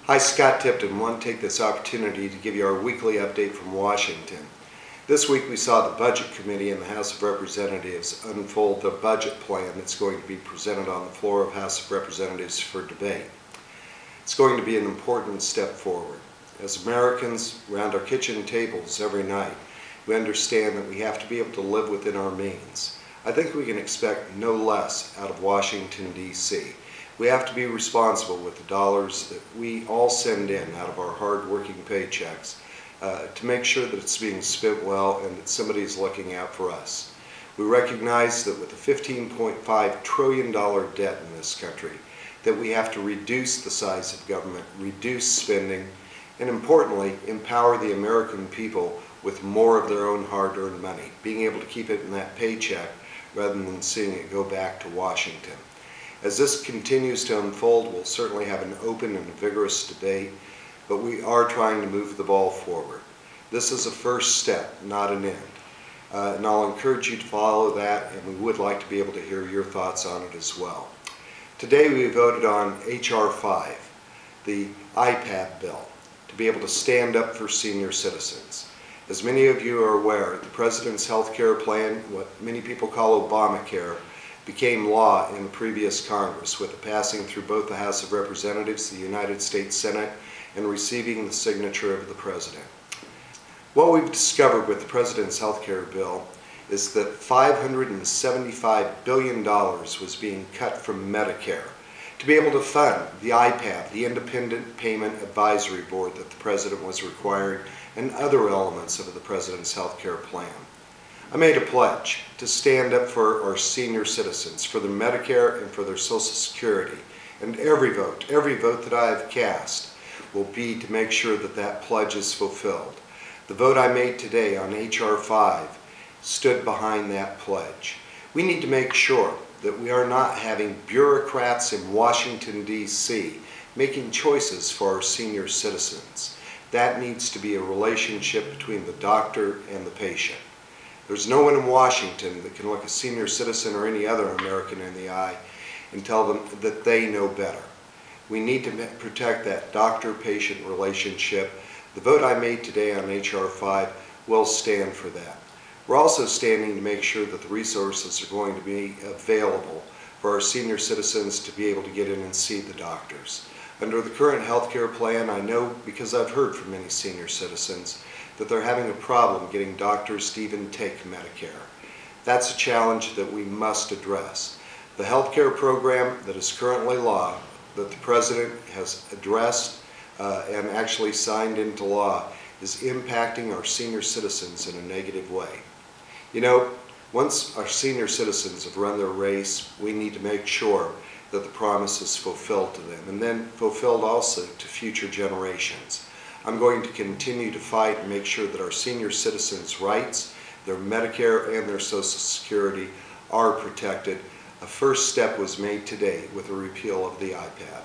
Hi, Scott Tipton. I want to take this opportunity to give you our weekly update from Washington. This week we saw the Budget Committee in the House of Representatives unfold the budget plan that's going to be presented on the floor of House of Representatives for debate. It's going to be an important step forward. As Americans around our kitchen tables every night, we understand that we have to be able to live within our means. I think we can expect no less out of Washington, D.C. We have to be responsible with the dollars that we all send in out of our hard-working paychecks to make sure that it's being spent well and that somebody is looking out for us. We recognize that with a $15.5 trillion debt in this country, that we have to reduce the size of government, reduce spending, and importantly, empower the American people with more of their own hard-earned money, being able to keep it in that paycheck rather than seeing it go back to Washington. As this continues to unfold, we'll certainly have an open and vigorous debate, but we are trying to move the ball forward. This is a first step, not an end. And I'll encourage you to follow that, and we would like to be able to hear your thoughts on it as well. Today we voted on H.R. 5, the IPAB bill, to be able to stand up for senior citizens. As many of you are aware, the President's health care plan, what many people call Obamacare, became law in the previous Congress with the passing through both the House of Representatives, the United States Senate, and receiving the signature of the President. What we've discovered with the President's health care bill is that $575 billion was being cut from Medicare to be able to fund the IPAB, the Independent Payment Advisory Board that the President was requiring, and other elements of the President's health care plan. I made a pledge to stand up for our senior citizens, for their Medicare and for their Social Security, and every vote that I have cast will be to make sure that that pledge is fulfilled. The vote I made today on H.R. 5 stood behind that pledge. We need to make sure that we are not having bureaucrats in Washington, D.C. making choices for our senior citizens. That needs to be a relationship between the doctor and the patient. There's no one in Washington that can look a senior citizen or any other American in the eye and tell them that they know better. We need to protect that doctor-patient relationship. The vote I made today on H.R. 5 will stand for that. We're also standing to make sure that the resources are going to be available for our senior citizens to be able to get in and see the doctors. Under the current health care plan, I know because I've heard from many senior citizens that they're having a problem getting doctors to even take Medicare. That's a challenge that we must address. The health care program that is currently law, that the President has addressed and actually signed into law, is impacting our senior citizens in a negative way. You know, once our senior citizens have run their race, we need to make sure that the promise is fulfilled to them, and then fulfilled also to future generations. I'm going to continue to fight and make sure that our senior citizens' rights, their Medicare and their Social Security, are protected. A first step was made today with the repeal of the IPAB.